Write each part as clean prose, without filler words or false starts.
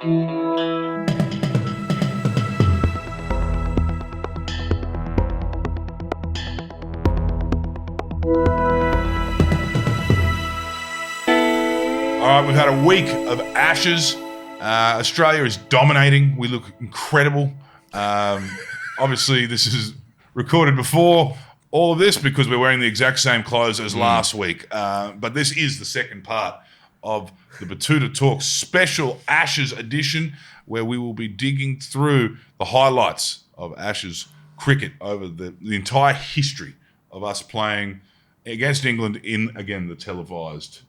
All right, we've had a week of Ashes. Australia is dominating. We look incredible. Obviously, this is recorded before all of this because we're wearing the exact same clothes as last week. But this is the second part of the Betoota Talk special Ashes edition, where we will be digging through the highlights of Ashes cricket over the entire history of us playing against England in, again, the televised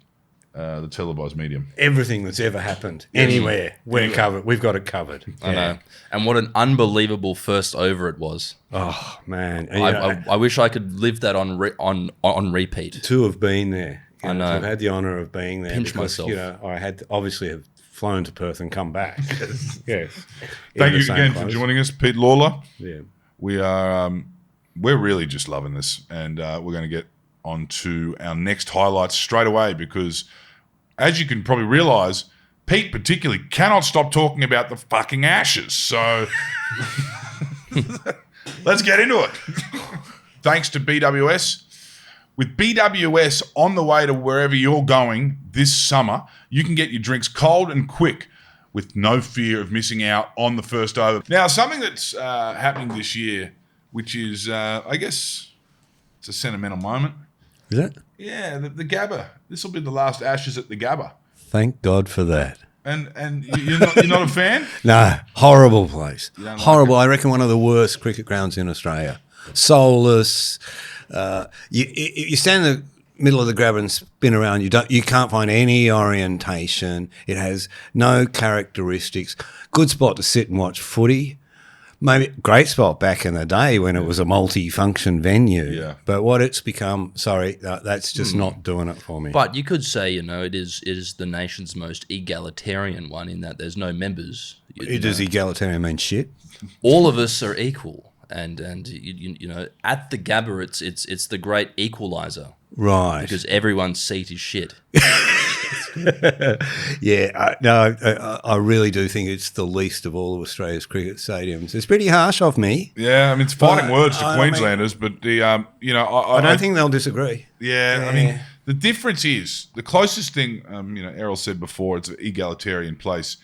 medium. Everything that's ever happened anywhere, we're covered. We've got it covered. I know. And what an unbelievable first over it was. Oh man, I wish I could live that on repeat. To have been there. I know. I've had the honour of being there. Pinch myself. I had obviously have flown to Perth and come back. Yes. Thank you again for joining us, Peter Lalor. Yeah. We're really just loving this, and we're going to get on to our next highlights straight away because, as you can probably realise, Pete particularly cannot stop talking about the fucking Ashes. So let's get into it. Thanks to BWS. With BWS on the way to wherever you're going this summer, you can get your drinks cold and quick with no fear of missing out on the first over. Now, something that's happening this year, which is, I guess, it's a sentimental moment. Is it? Yeah, the Gabba. This will be the last Ashes at the Gabba. Thank God for that. And you're not a fan? No, horrible place. Horrible. I reckon one of the worst cricket grounds in Australia. Soulless. You stand in the middle of the Gabba and spin around. You can't find any orientation. It has no characteristics. Good spot to sit and watch footy. Maybe great spot back in the day when it was a multi-function venue. Yeah. But what it's become, that's just not doing it for me. But you could say, it is the nation's most egalitarian one in that there's no members. Does egalitarian mean shit? All of us are equal, and at the Gabba it's the great equalizer, right? Because everyone's seat is shit. Yeah, I really do think it's the least of all of Australia's cricket stadiums. It's pretty harsh of me. Yeah, I mean, it's fighting words to Queenslanders, but I don't think they'll disagree. Yeah, I mean, the difference is the closest thing. Errol said before, it's an egalitarian place.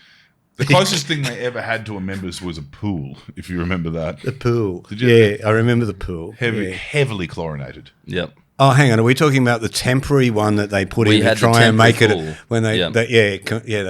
The closest thing they ever had to a members was a pool, if you remember that. The pool. Did you? Yeah, I remember the pool. Heavily chlorinated. Yep. Oh, hang on. Are we talking about the temporary one that they put in to try and make it when they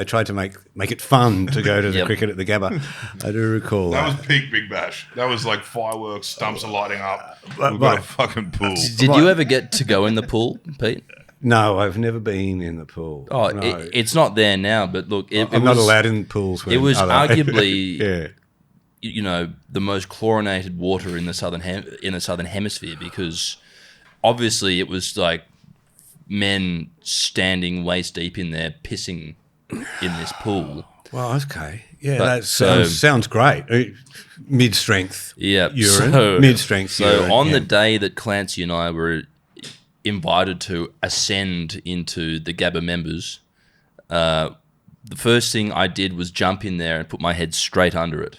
tried to make it fun to go to the cricket at the Gabba? I do recall that. That was peak Big Bash. That was like fireworks, stumps are lighting up. We've got a fucking pool. Did you ever get to go in the pool, Pete? No, I've never been in the pool. Oh, no. It's not there now. But look, I'm not allowed in pools. It was arguably, the most chlorinated water in the southern hemisphere because. Obviously, it was like men standing waist deep in there pissing in this pool. Well, okay. Yeah, that sounds great. Mid-strength urine. Mid-strength urine. So on the day that Clancy and I were invited to ascend into the Gabba members, the first thing I did was jump in there and put my head straight under it.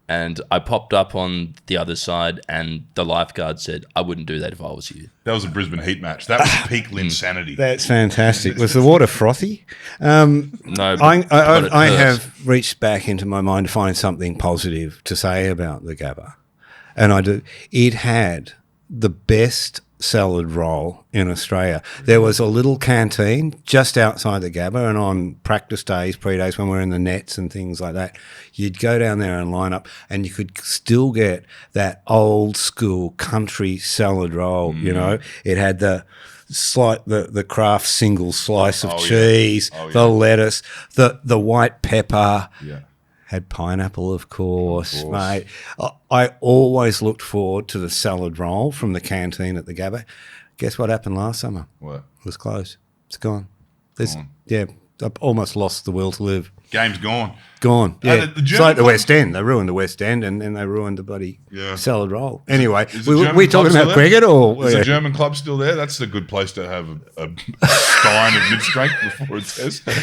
And I popped up on the other side, and the lifeguard said, "I wouldn't do that if I was you." That was a Brisbane heat match. That was peak insanity. That's fantastic. Was the water frothy? No. I have reached back into my mind to find something positive to say about the Gabba, and I do. It had the best salad roll in Australia. There was a little canteen just outside the Gabba, and on practice days, pre-days when we're in the nets and things like that, you'd go down there and line up and you could still get that old school country salad roll, It had the Kraft single slice of cheese, the lettuce, the white pepper. Yeah. Had pineapple, of course, mate. I always looked forward to the salad roll from the canteen at the Gabba. Guess what happened last summer? What? It was closed. It's gone. Yeah, I've almost lost the will to live. Game's gone. Gone. Yeah. It's like the West End. They ruined the West End and then they ruined the bloody salad roll. Anyway, we talking about cricket or... Is the German club still there? That's a good place to have a stein of mid-strength before it says. Could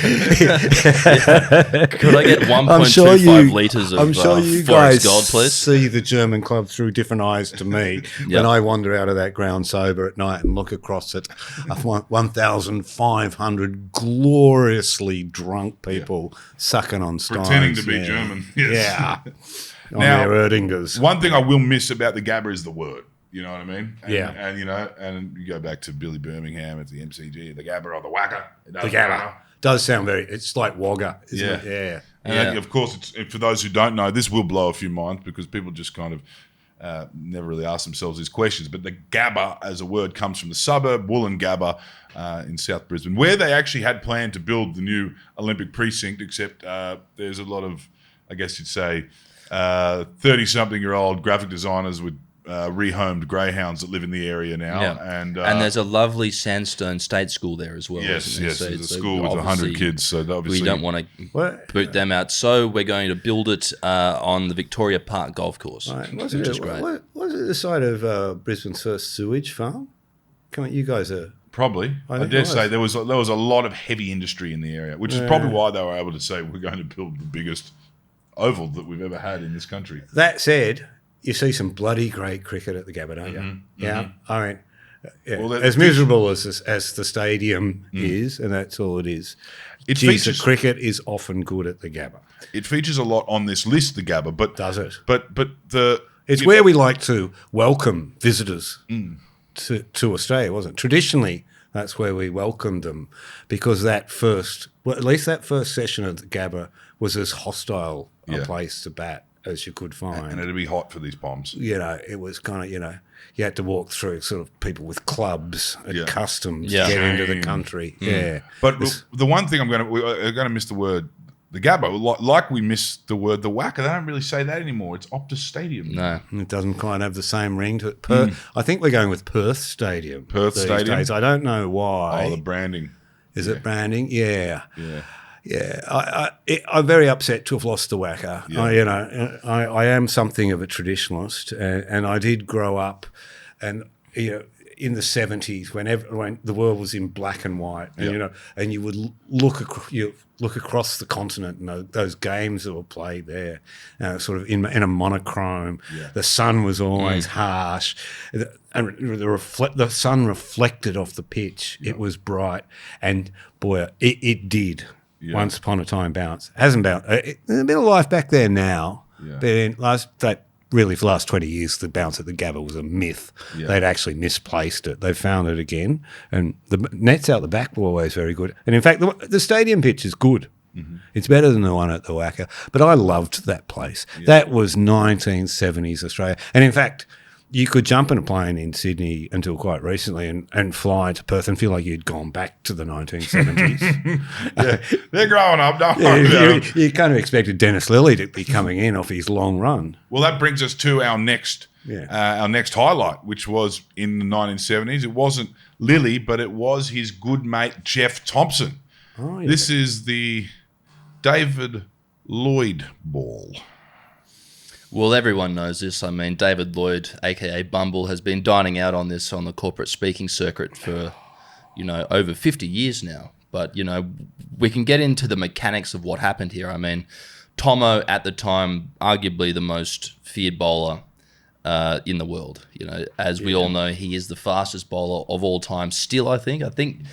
I get 1.25 litres of I'm sure you Forest guys Gold, please? see the German club through different eyes to me when I wander out of that ground sober at night and look across at 1,500 gloriously drunk people sucking on steins. Pretending to be German. Yes. Yeah. On Now, their Erdingers. one thing I will miss about the Gabba is the word. You know what I mean? And, Yeah. And, and you go back to Billy Birmingham at the MCG, the Gabba or the Waka. The Gabba. Does sound it's like Wagga, isn't it? Yeah. And of course, for those who don't know, this will blow a few minds because people just kind of never really ask themselves these questions. But the Gabba as a word comes from the suburb Wollongabba in South Brisbane, where they actually had planned to build the new Olympic precinct, except there's a lot of, I guess you'd say, 30-something-year-old graphic designers with rehomed greyhounds that live in the area now. Yeah. And there's a lovely sandstone state school there as well. yes, isn't there? So there's a it's school with 100 kids. So obviously we don't want to boot them out. So we're going to build it on the Victoria Park Golf Course, which is great. Was it the site of Brisbane's first sewage farm? Come on, you guys are... Probably. I dare say there was a lot of heavy industry in the area, which is probably why they were able to say we're going to build the biggest oval that we've ever had in this country. That said, you see some bloody great cricket at the Gabba, don't you? Mm-hmm. Yeah. I mean, Well, as miserable as the stadium is, and that's all it is. It Geez, features- the cricket is often good at the Gabba. It features a lot on this list, the Gabba, but Does it? But It's where we like to welcome visitors to Australia, wasn't it? Traditionally, that's where we welcomed them because at least that first session of the Gabba was as hostile a place to bat as you could find. and it'd be hot for these bombs. It was kind of, you had to walk through sort of people with clubs and customs to Yeah. get into the country. Yeah. But the one thing we're going to miss the word the Gabba, like we miss the word the Waka. They don't really say that anymore. It's Optus Stadium. No. It doesn't quite have the same ring to it. I think we're going with Perth Stadium. Perth these Stadium? days. I don't know why. Oh, the branding. Is it branding? Yeah. Yeah. Yeah, I'm very upset to have lost the Waka. Yeah. I am something of a traditionalist, and I did grow up, and in the 70s when the world was in black and white, and and you would look across the continent and those games that were played there, sort of in a monochrome. Yeah. The sun was always harsh, and the sun reflected off the pitch. Yeah. It was bright, and boy, it did. Yeah. Once upon a time bounce. Hasn't bounced. There's a bit of life back there now. Yeah. But for the last 20 years, the bounce at the Gabba was a myth. Yeah. They'd actually misplaced it. They found it again. And the nets out the back were always very good. And in fact, the stadium pitch is good. Mm-hmm. It's better than the one at the Waka. But I loved that place. Yeah. That was 1970s Australia. And in fact, you could jump in a plane in Sydney until quite recently and fly to Perth and feel like you'd gone back to the 1970s. They're growing up, don't they? You kind of expected Dennis Lilly to be coming in off his long run. Well, that brings us to our next highlight, which was in the 1970s. It wasn't Lilly, but it was his good mate, Jeff Thompson. Oh, yeah. This is the David Lloyd ball. Well, everyone knows this. I mean, David Lloyd, a.k.a. Bumble, has been dining out on this on the corporate speaking circuit for, over 50 years now. But, we can get into the mechanics of what happened here. I mean, Tomo, at the time, arguably the most feared bowler in the world. As we all know, he is the fastest bowler of all time still, I think. I think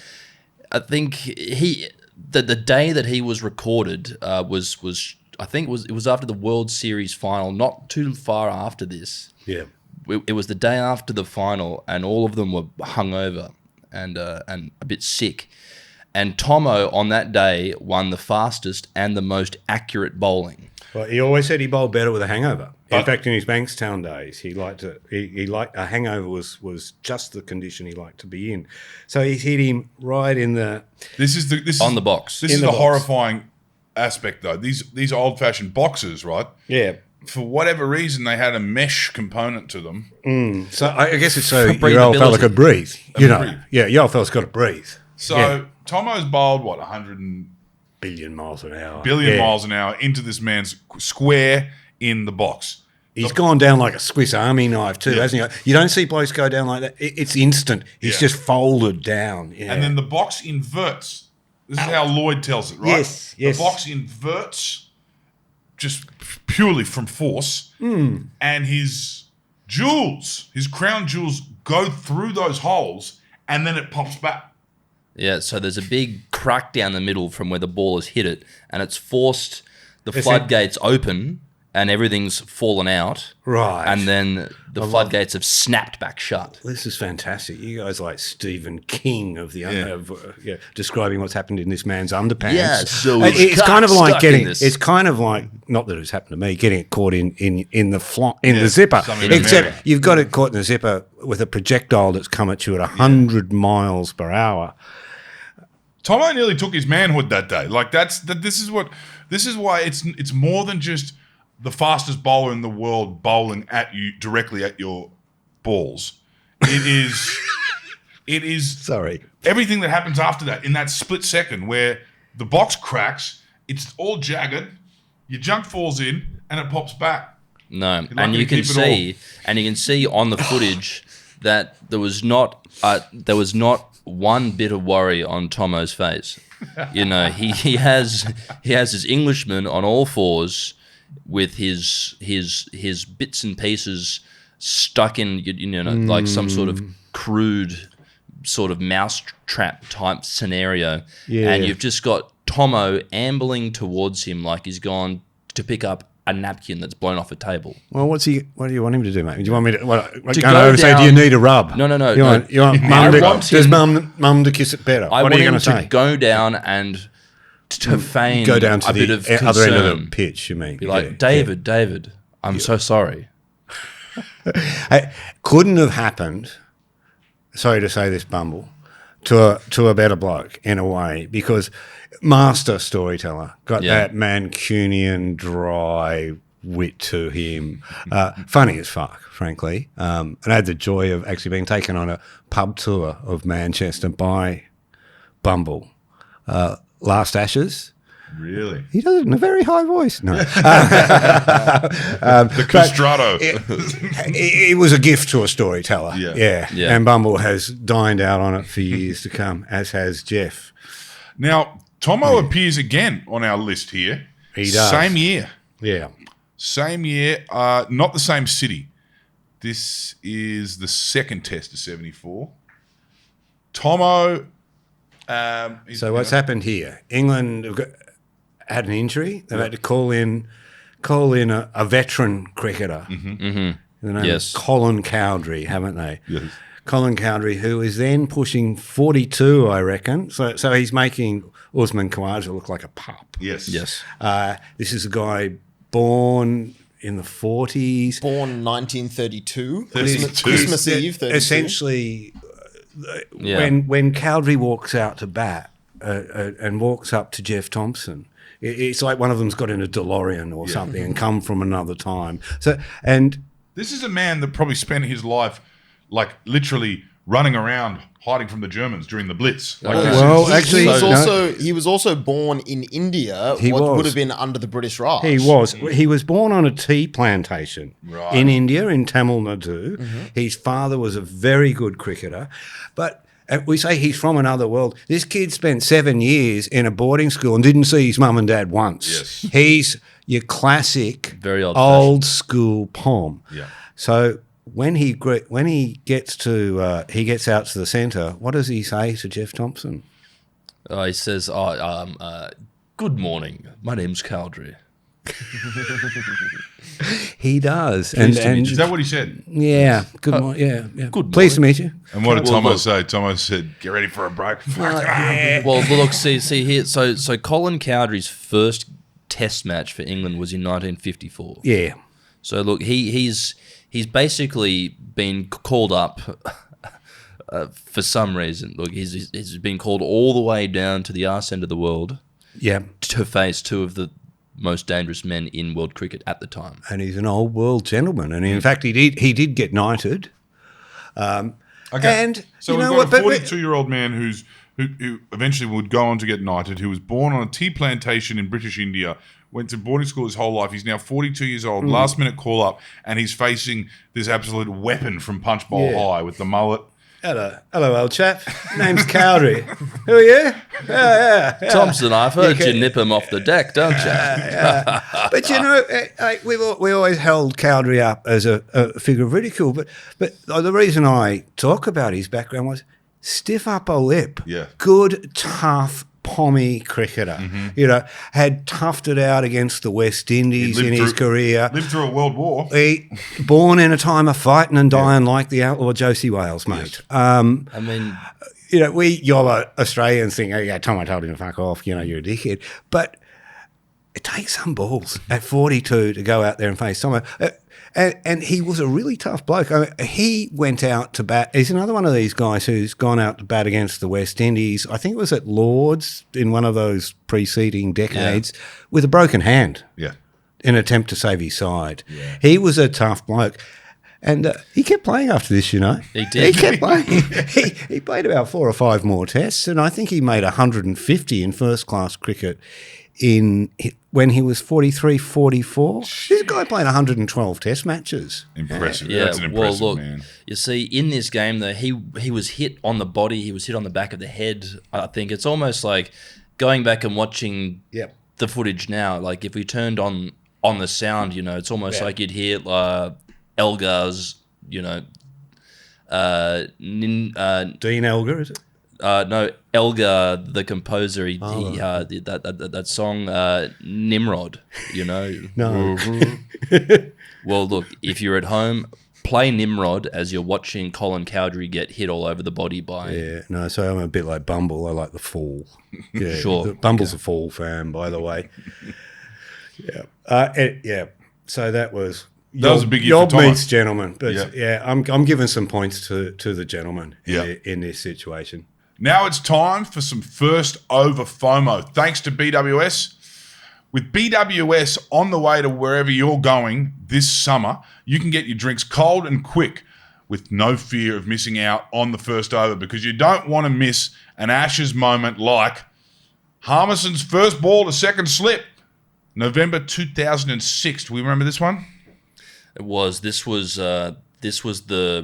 the day that he was recorded was I think it was after the World Series final, not too far after this. Yeah, it was the day after the final, and all of them were hungover and a bit sick. And Tomo on that day won the fastest and the most accurate bowling. Well, he always said he bowled better with a hangover. In fact, in his Bankstown days, he liked a hangover was just the condition he liked to be in. So he hit him right in the. This is on the box. This is the horrifying aspect, though. These old-fashioned boxes, right? Yeah. For whatever reason, they had a mesh component to them. So I guess it's so your old fella could breathe. Yeah, your old fella's got to breathe. So Tomo's bowled 100 billion miles an hour. Billion miles an hour into this man's square in the box. He's gone down like a Swiss Army knife too, hasn't he? You don't see blokes go down like that. It's instant. He's just folded down. Yeah. And then the box inverts. This is how Lloyd tells it, right? Yes. The box inverts just purely from force, and his crown jewels, go through those holes, and then it pops back. Yeah, so there's a big crack down the middle from where the ball has hit it, and it's forced the floodgates open, and everything's fallen out. Right. And then the floodgates have snapped back shut. This is fantastic. You guys like Stephen King of describing what's happened in this man's underpants. Yeah, so it's kind of like getting this. It's kind of like, not that it's happened to me, getting it caught in the zipper. Except you've got it caught in the zipper with a projectile that's come at you at 100 miles per hour. Tomo nearly took his manhood that day. Like this is why it's more than just the fastest bowler in the world bowling at you directly at your balls. It is Sorry. Everything that happens after that in that split second where the box cracks, it's all jagged, your junk falls in and it pops back. No, and you can see on the footage that there was not one bit of worry on Tomo's face. You know, he has his Englishman on all fours with his bits and pieces stuck in, like some sort of crude sort of mousetrap type scenario. Yeah. And you've just got Tomo ambling towards him like he's gone to pick up a napkin that's blown off a table. Well, what do you want him to do, mate? Do you want me to go go over and say, do you need a rub? No. You want mum to kiss it better? I what want are you him going to say? Go down and to feign go down to a the bit of concern. other end of the pitch, you mean? Be like, David, I'm so sorry. It couldn't have happened, sorry to say this, Bumble, to a better bloke in a way, because master storyteller, got that Mancunian dry wit to him. Funny as fuck, frankly. And I had the joy of actually being taken on a pub tour of Manchester by Bumble. Last Ashes. Really? He does it in a very high voice. No. The castrato. It was a gift to a storyteller. Yeah. And Bumble has dined out on it for years to come, as has Jeff. Now, Tomo appears again on our list here. He does. Same year. Yeah. Same year. Not the same city. This is the second test of 74. Tomo... so what's happened here? England have had an injury. They've had to call in a veteran cricketer. The name is Colin Cowdrey, haven't they? Yes. Colin Cowdrey, who is then pushing 42, I reckon. So he's making Usman Khawaja look like a pup. Yes. This is a guy born in the 40s. Born 1932. 32. Christmas Eve, 32. Essentially... When Cowdrey walks out to bat and walks up to Jeff Thompson, it's like one of them's got in a DeLorean or something and come from another time. And this is a man that probably spent his life like literally running around hiding from the Germans during the Blitz. Like he was also born in India, would have been under the British Raj. He was born on a tea plantation in India, in Tamil Nadu. His father was a very good cricketer. But we say he's from another world. This kid spent 7 years in a boarding school and didn't see his mum and dad once. Yes. He's your classic, very old school Pom. Yeah. So when he gets out to the centre, what does he say to Jeff Thompson? He says, "Good morning. My name's Cowdrey." He does. Is that what he said? Yeah. Good morning. Yeah. Good morning. Pleased to meet you. And what did Tomo say? Tomo said, "Get ready for a break." Well, look, see here. So Colin Cowdrey's first Test match for England was in 1954. Yeah. So look, he's basically been called up for some reason. Look, he's been called all the way down to the arse end of the world. Yeah. To face two of the most dangerous men in world cricket at the time. And he's an old world gentleman. And in fact, he did get knighted. Okay. And so you we've know got what? a 42-year-old man who's who eventually would go on to get knighted, who was born on a tea plantation in British India, went to boarding school his whole life. He's now 42 years old, last minute call up, and he's facing this absolute weapon from Punch Bowl High with the mullet. Hello, old chap. Name's Cowdrey. Who are you? Yeah. Thompson, I've heard you nip him off the deck, don't you? But you know, we always held Cowdrey up as a figure of ridicule. But the reason I talk about his background was stiff upper lip. Yeah. Good, tough, pommy cricketer. You know, had toughed it out against the West Indies in his career. Lived through a world war. He born in a time of fighting and dying like the outlaw Josie Wales, mate. I mean, you know, we yollo Australians think, oh, yeah, Tom, I told him to fuck off, you know, you're a dickhead. But it takes some balls at 42 to go out there and face someone. And he was a really tough bloke. I mean, he went out to bat. He's another one of these guys who's gone out to bat against the West Indies. I think it was at Lord's in one of those preceding decades with a broken hand. Yeah. In an attempt to save his side. Yeah. He was a tough bloke. And he kept playing after this, you know. He did. He kept playing. He played about 4 or 5 more tests, and I think he made 150 in first-class cricket when he was 43, 44. This guy played 112 test matches. Impressive. Yeah. That's an impressive well, look, man. You see, in this game, though, he was hit on the body. He was hit on the back of the head. I think it's almost like going back and watching the footage now. Like if we turned on the sound, you know, it's almost like you'd hear Elgar's, you know, Dean Elgar, is it? No, Elgar, the composer, that song, Nimrod, you know. No. Well, look, if you're at home, play Nimrod as you're watching Colin Cowdrey get hit all over the body by... Yeah, no, so I'm a bit like Bumble. I like the Fall. Yeah, sure. Bumble's a Fall fan, by the way. Yeah. So that was... That was a big year for Yob Thomas. meets gentleman. But I'm giving some points to the gentleman in this situation. Now it's time for some first over FOMO. Thanks to BWS. With BWS on the way to wherever you're going this summer, you can get your drinks cold and quick with no fear of missing out on the first over, because you don't want to miss an Ashes moment like Harmison's first ball to second slip, November 2006. Do we remember this one? It was. This was the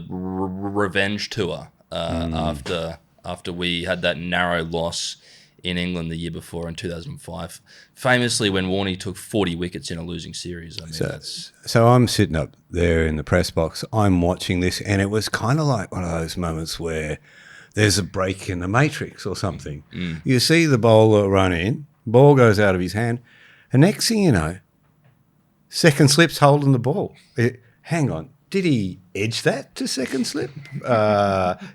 revenge tour after we had that narrow loss in England the year before in 2005. Famously, when Warney took 40 wickets in a losing series. I mean, so I'm sitting up there in the press box. I'm watching this, and it was kind of like one of those moments where there's a break in the matrix or something. You see the bowler run in, ball goes out of his hand, and next thing you know, second slip's holding the ball. Hang on. Did he edge that to second slip?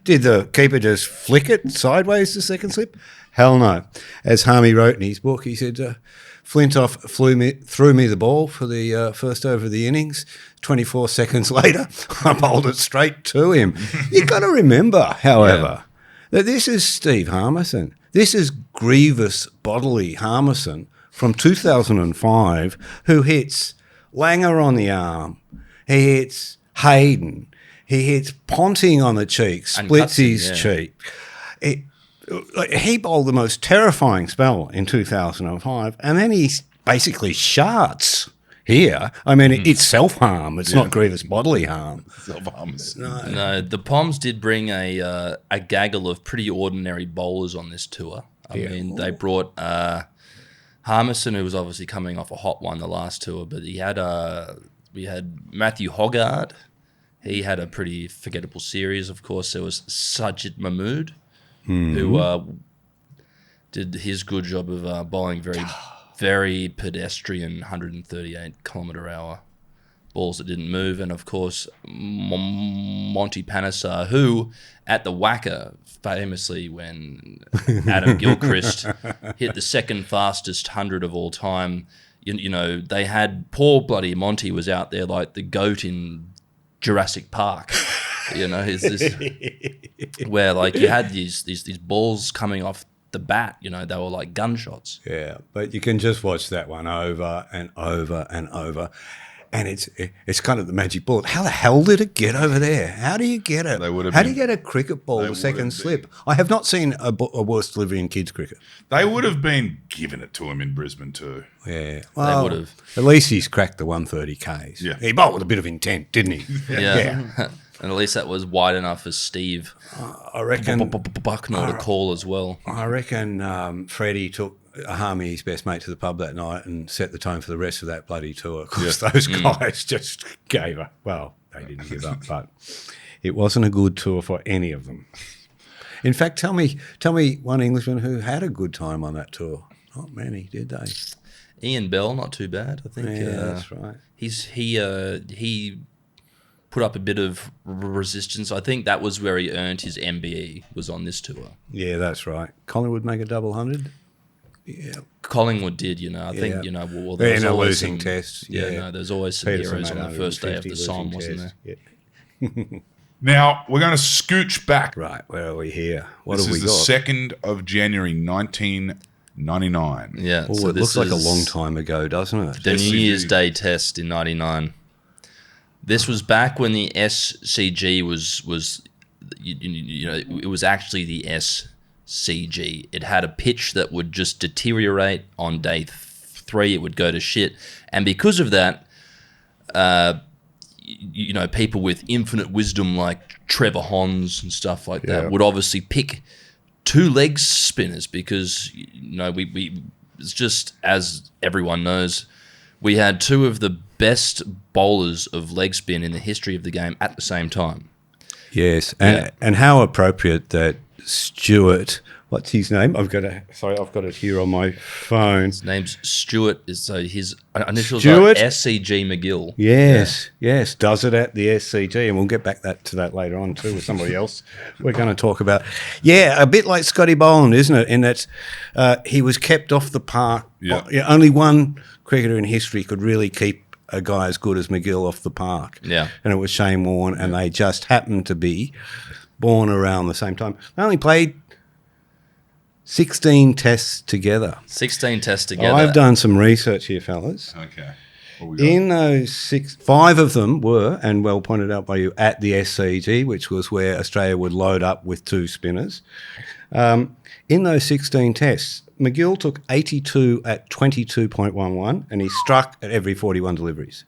Did the keeper just flick it sideways to second slip? Hell no. As Harmy wrote in his book, he said, Flintoff threw me the ball for the first over of the innings. 24 seconds later, I bowled it straight to him. You've got to remember, however, that this is Steve Harmison. This is grievous bodily Harmison from 2005, who hits Langer on the arm. He hits Hayden. He hits Ponting on the cheek, splits his cheek. He bowled the most terrifying spell in 2005, and then he basically sharts here. I mean, it's self-harm. It's not grievous bodily harm. Self-harm. No, the Poms did bring a gaggle of pretty ordinary bowlers on this tour. I mean, they brought Harmison, who was obviously coming off a hot one the last tour, but he had we had Matthew Hoggard. He had a pretty forgettable series, of course. There was Sajid Mahmood, who did his good job of bowling very pedestrian 138-kilometre-hour balls that didn't move. And, of course, Monty Panesar, who, at the Wacker, famously when Adam Gilchrist hit the second fastest 100 of all time, you know, they had poor bloody Monty was out there like the goat in Jurassic Park. You know, where like you had these balls coming off the bat, you know, they were like gunshots. Yeah, but you can just watch that one over and over and over. And it's kind of the magic bullet. How the hell did it get over there? How do you get it? How do you get a cricket ball to second slip? I have not seen a worse delivery in kids cricket. They would have been giving it to him in Brisbane too. Yeah, well, they would have. At least he's cracked the 130 Ks. Yeah, he bowled with a bit of intent, didn't he? Yeah. And at least that was wide enough for Steve. I reckon Bucknell to call as well. I reckon Freddie took Harmy, his best mate, to the pub that night and set the tone for the rest of that bloody tour. Because those guys just gave up. Well, they didn't give up, but it wasn't a good tour for any of them. In fact, tell me one Englishman who had a good time on that tour. Not many, did they? Ian Bell, not too bad, I think. Yeah, that's right. He put up a bit of resistance. I think that was where he earned his MBE, was on this tour. Yeah, that's right. Collingwood make a double 100. Yeah, Collingwood did, I think, well, there's always losing tests. There's always some heroes on the first day of the Somme, wasn't there? Yeah. Now, we're going to scooch back. Right, where are we here? What this have we got? This is the 2nd of January, 1999. Yeah. Oh, so it looks like a long time ago, doesn't it? The New Year's Day test in 99. This was back when the SCG was it was actually the SCG. It had a pitch that would just deteriorate on day 3. It would go to shit. And because of that, people with infinite wisdom like Trevor Hons and stuff like that would obviously pick 2 leg spinners because, we it's just, as everyone knows, we had 2 of the best bowlers of leg spin in the history of the game at the same time. Yes, and how appropriate that Stuart, what's his name? I've got it here on my phone. His name's Stuart. So his initials Stuart? are SCG MacGill. Yes, does it at the SCG, and we'll get back to that later on too with somebody else we're going to talk about. Yeah, a bit like Scotty Boland, isn't it? In that he was kept off the park. Yeah. Only one cricketer in history could really keep a guy as good as MacGill off the park. Yeah. And it was Shane Warne, and they just happened to be born around the same time. They only played 16 tests together. 16 tests together. I've done some research here, fellas. Okay. What we got? In those 5 of them were, and well pointed out by you, at the SCG, which was where Australia would load up with 2 spinners. In those 16 tests, MacGill took 82 at 22.11, and he struck at every 41 deliveries.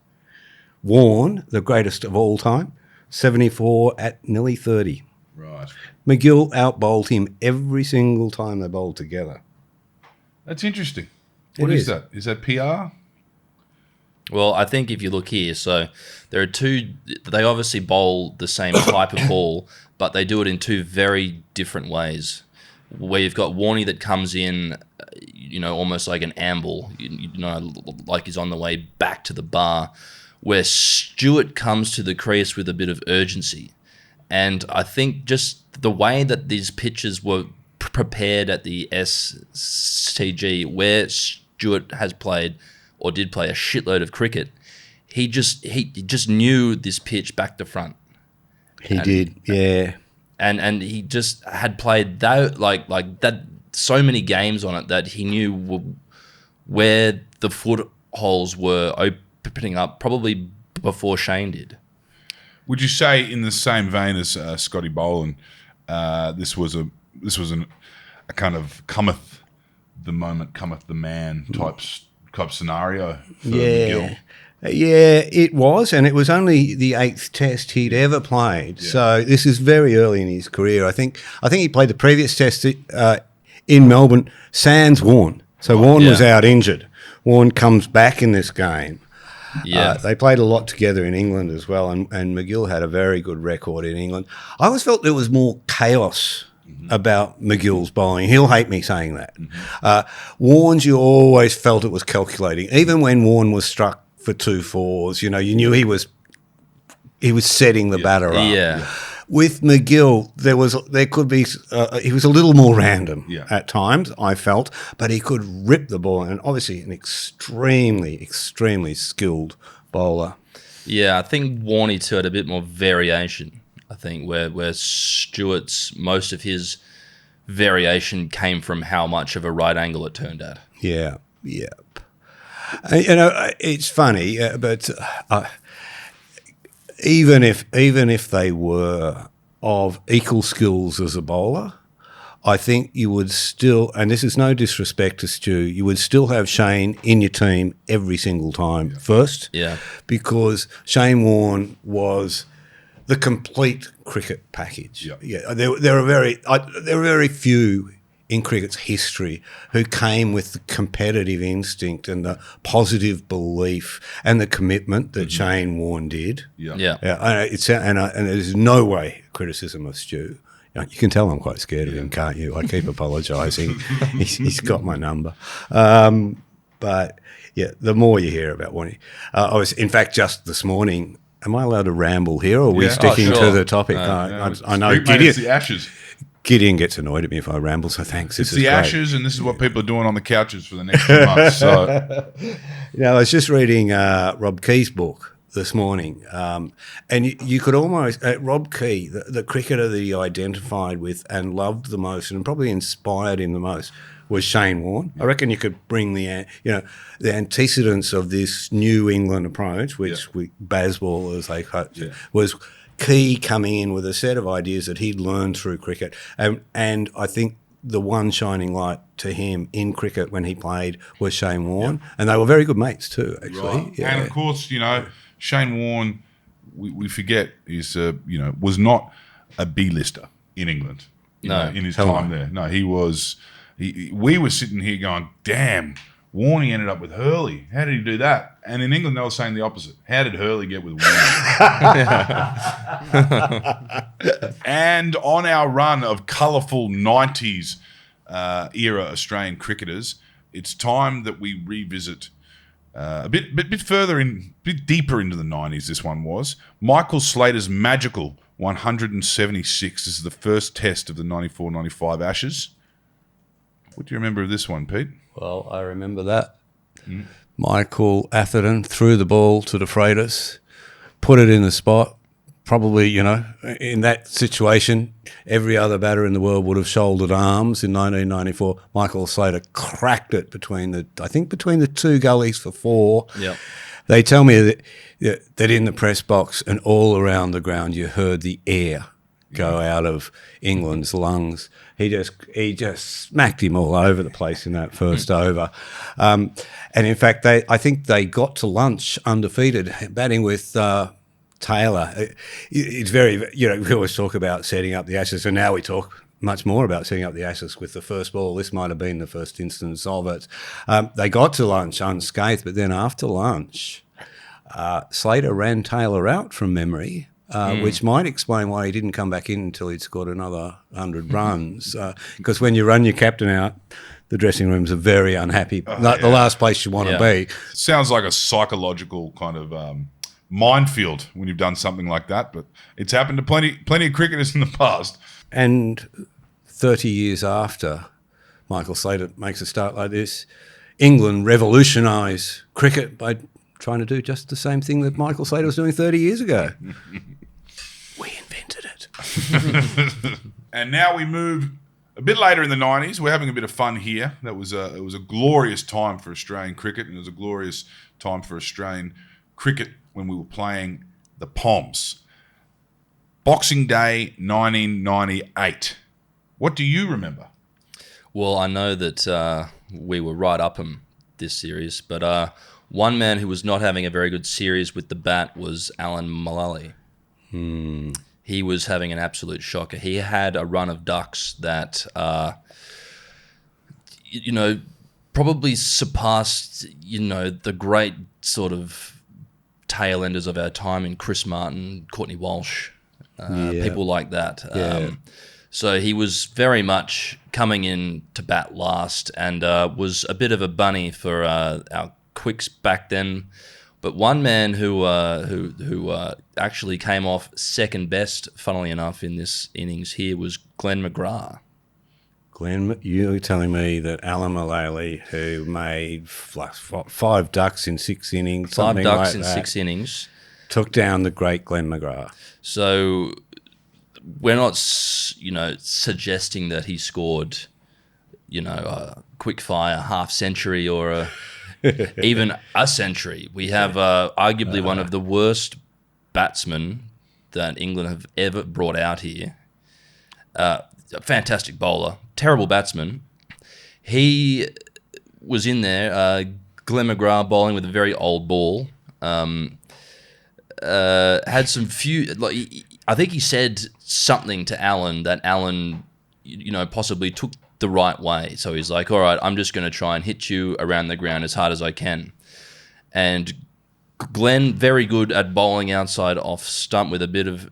Warne, the greatest of all time, 74 at nearly 30. Right. MacGill outbowled him every single time they bowled together. That's interesting. What is that? Is that PR? Well, I think if you look here, so there are 2. They obviously bowl the same type of ball, but they do it in 2 very different ways. Where you've got Warney that comes in, almost like an amble, like he's on the way back to the bar, where Stuart comes to the crease with a bit of urgency. And I think just the way that these pitches were prepared at the SCG, where Stuart has played or did play a shitload of cricket, he just knew this pitch back to front. He did, yeah. And he just had played that like that so many games on it that he knew where the footholes were opening up probably before Shane did. Would you say, in the same vein as Scotty Boland, this was a kind of cometh the moment, cometh the man type scenario for MacGill? Yeah, it was, and it was only the 8th test he'd ever played. Yeah. So this is very early in his career. I think he played the previous test in Melbourne, sans Warne. So Warne was out injured. Warne comes back in this game. Yeah, they played a lot together in England as well, and MacGill had a very good record in England. I always felt there was more chaos about MacGill's bowling. He'll hate me saying that. Warne's, you always felt it was calculating. Even when Warne was struck for 2 4s, you knew he was setting the batter up. Yeah. With MacGill, there could be he was a little more random at times, I felt, but he could rip the ball, and obviously an extremely, extremely skilled bowler. Yeah, I think Warney too had a bit more variation. I think where Stuart's, most of his variation came from how much of a right angle it turned at. Yeah, yep. It's funny, but even if they were of equal skills as a bowler, I think you would still, and this is no disrespect to Stu, you would still have Shane in your team every single time first. Yeah. Because Shane Warne was the complete cricket package. Yeah. There are very few in cricket's history who came with the competitive instinct and the positive belief and the commitment that Shane Warne did. Yeah. And there's no way criticism of Stu. You can tell I'm quite scared of him, can't you? I keep apologising. He's got my number. But, yeah, the more you hear about Warnie. I was, in fact, just this morning, am I allowed to ramble here or are we sticking to the topic? I know It's the Ashes. Gideon gets annoyed at me if I ramble, so thanks. It's the Ashes, and this is what people are doing on the couches for the next few months. So, I was just reading Rob Key's book this morning, and you could almost Rob Key, the cricketer that he identified with and loved the most, and probably inspired him the most, was Shane Warne. I reckon you could bring the antecedents of this New England approach, which Bazball, as they coach, was Key coming in with a set of ideas that he'd learned through cricket, and I think the one shining light to him in cricket when he played was Shane Warne, and they were very good mates too, actually. Right. Yeah. And of course, Shane Warne, we forget, was not a B-lister in England. In his time there. No, he was. We were sitting here going, "Damn, Warney ended up with Hurley. How did he do that?" And in England, they were saying the opposite. How did Hurley get with Warney? And on our run of colourful 90s era Australian cricketers, it's time that we revisit a bit deeper into the 90s. This one was Michael Slater's magical 176. This is the first test of the 94-95 Ashes. What do you remember of this one, Pete? Well, I remember that. Michael Atherton threw the ball to De Freitas, put it in the spot. Probably, in that situation, every other batter in the world would have shouldered arms in 1994. Michael Slater cracked it between the two gullies for 4. Yep. They tell me that in the press box and all around the ground, you heard the air go out of England's lungs. He just smacked him all over the place in that first over. And in fact, I think they got to lunch undefeated, batting with Taylor. It's very, we always talk about setting up the Ashes, and now we talk much more about setting up the Ashes with the first ball. This might have been the first instance of it. They got to lunch unscathed, but then after lunch, Slater ran Taylor out from memory, which might explain why he didn't come back in until he'd scored another 100 runs. Because when you run your captain out, the dressing rooms are very unhappy. The last place you want to be. Sounds like a psychological kind of minefield when you've done something like that, but it's happened to plenty of cricketers in the past. And 30 years after Michael Slater makes a start like this, England revolutionise cricket by trying to do just the same thing that Michael Slater was doing 30 years ago. We invented it. And now we move a bit later in the 90s. We're having a bit of fun here. It was a glorious time for Australian cricket, and it was a glorious time for Australian cricket when we were playing the Poms. Boxing Day 1998. What do you remember? Well, I know that we were right up in this series, but one man who was not having a very good series with the bat was Allan Mullally. He was having an absolute shocker. He had a run of ducks that, probably surpassed, the great sort of tail enders of our time in Chris Martin, Courtney Walsh, people like that. So he was very much coming in to bat last and was a bit of a bunny for our quicks back then. But one man who actually came off second best, funnily enough, in this innings here was Glenn McGrath. Glenn, you're telling me that Allan Mullally, who made 5 ducks in 6 innings, something like that, 5 ducks in 6 innings, took down the great Glenn McGrath. So we're not, suggesting that he scored, a quick fire half century or even a century. We have arguably one of the worst batsmen that England have ever brought out here. A fantastic bowler, terrible batsman. He was in there, Glenn McGrath bowling with a very old ball. Had some few, I think he said something to Alan that Alan, possibly took the right way. So he's like, all right, I'm just going to try and hit you around the ground as hard as I can. And Glenn, very good at bowling outside off stump with a bit of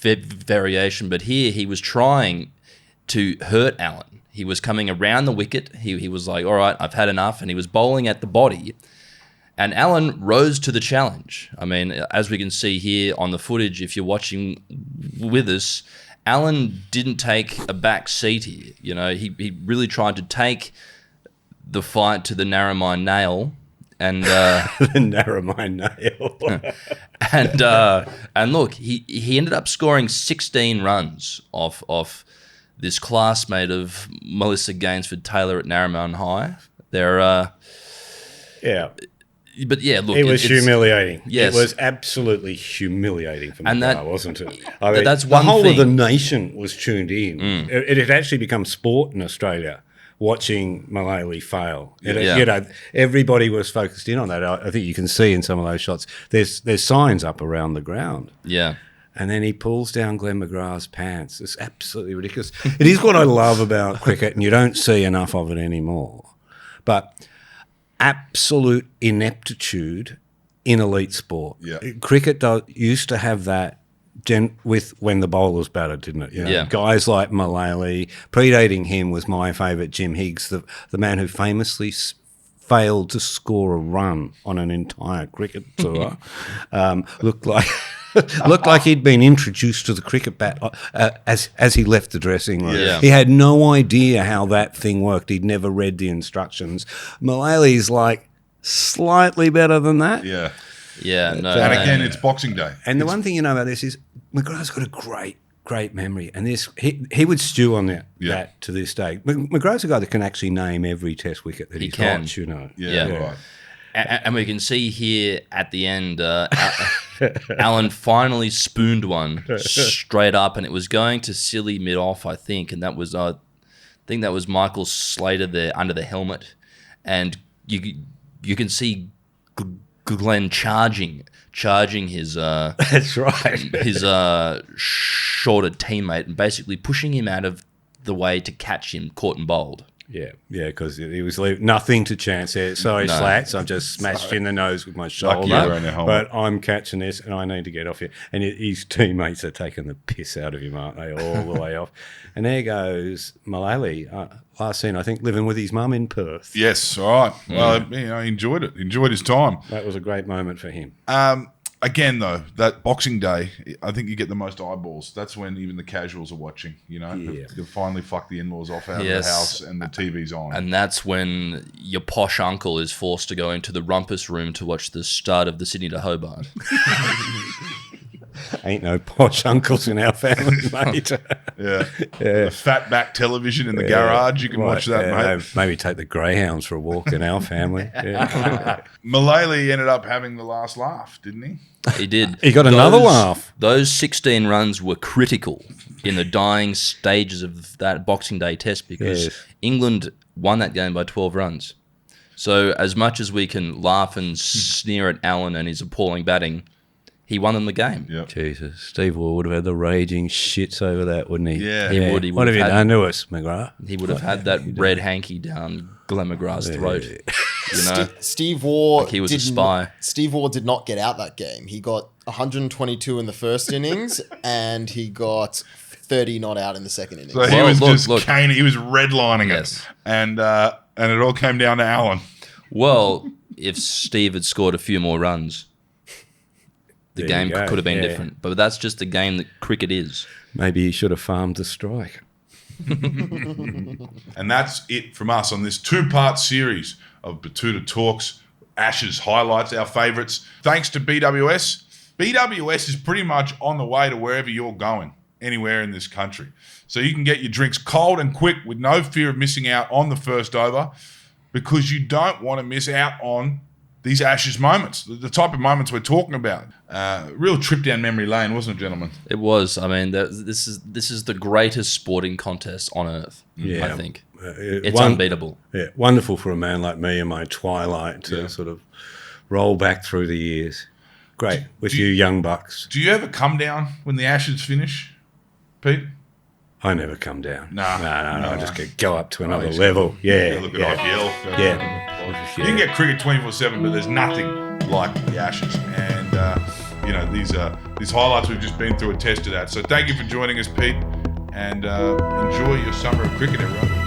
variation. But here he was trying to hurt Alan. He was coming around the wicket. He was like, all right, I've had enough. And he was bowling at the body. And Alan rose to the challenge. I mean, as we can see here on the footage, if you're watching with us, Alan didn't take a back seat here. He really tried to take the fight to the Narromine nail. And the Narromine nail. And look, he ended up scoring 16 runs off this classmate of Melissa Gainsford-Taylor at Narromine High. They're But yeah, look, it was humiliating. Yes. It was absolutely humiliating for me, wasn't it? I mean, that's one the whole thing. of the nation was tuned in. It had actually become sport in Australia, watching Mullally fail. Everybody was focused in on that. I think you can see in some of those shots. There's signs up around the ground. Yeah. And then he pulls down Glenn McGrath's pants. It's absolutely ridiculous. It is what I love about cricket, and you don't see enough of it anymore. But absolute ineptitude in elite sport. Yeah. Cricket used to have that with when the bowlers batted, didn't it? Yeah. Guys like Mullally. Predating him was my favourite, Jim Higgs, the man who famously failed to score a run on an entire cricket tour. Looked like he'd been introduced to the cricket bat as he left the dressing room. Yeah. He had no idea how that thing worked. He'd never read the instructions. Mullally's like slightly better than that. Yeah. Yeah. No. And again, it's Boxing Day. And the one thing you know about this is McGrath's got a great memory, and he would stew on that to this day. McGrath's a guy that can actually name every Test wicket that he's got, Yeah. Right. And we can see here at the end, Alan finally spooned one straight up, and it was going to silly mid-off, I think, and that was Michael Slater there under the helmet, and you can see Glenn charging his that's right, his shorter teammate, and basically pushing him out of the way to catch him caught and bowled. Yeah, because he was leaving nothing to chance there. Sorry, Slats, I've just smashed you in the nose with my shoulder, but I'm catching this and I need to get off here. And his teammates are taking the piss out of him, aren't they, all the way off? And there goes Mullally, last scene, I think, living with his mum in Perth. Yes, all right. Well, he enjoyed it. Enjoyed his time. That was a great moment for him. Again, though, that Boxing Day, I think you get the most eyeballs. That's when even the casuals are watching, You finally fuck the in-laws off out of the house and the TV's on. And that's when your posh uncle is forced to go into the rumpus room to watch the start of the Sydney to Hobart. Ain't no posh uncles in our family, mate. Yeah. The fatback television in the garage, you can watch that, mate. Maybe take the greyhounds for a walk in our family. Yeah. Mullally ended up having the last laugh, didn't he? He did. He got another laugh. Those 16 runs were critical in the dying stages of that Boxing Day test because England won that game by 12 runs. So as much as we can laugh and sneer at Alan and his appalling batting, he won them the game. Yep. Jesus. Steve would have had the raging shits over that, wouldn't he? Yeah. He would. What have you done to us, McGrath? He would have had that red hanky down Glenn McGrath's throat. Steve Waugh, like he was a spy. Steve Waugh did not get out that game. He got 122 in the first innings, and he got 30 not out in the second innings. So he was caning. He was redlining it, and it all came down to Alan. Well, if Steve had scored a few more runs, the game could have been different. But that's just the game that cricket is. Maybe he should have farmed the strike. And that's it from us on this 2-part series of Betoota Talks, Ashes highlights, our favourites. Thanks to BWS. BWS is pretty much on the way to wherever you're going, anywhere in this country. So you can get your drinks cold and quick with no fear of missing out on the first over. because you don't want to miss out on these Ashes moments, the type of moments we're talking about. Real trip down memory lane, wasn't it, gentlemen? It was. I mean, this is the greatest sporting contest on earth. I think it's unbeatable. Yeah, wonderful for a man like me in my twilight to sort of roll back through the years. Great with you young bucks. Do you ever come down when the Ashes finish, Pete? I never come down. No. I just go up to another level. Yeah. Look at IPL. Yeah. You can get cricket 24/7, but there's nothing like the Ashes. And, these highlights we've just been through attest to that. So thank you for joining us, Pete. And enjoy your summer of cricket, everyone.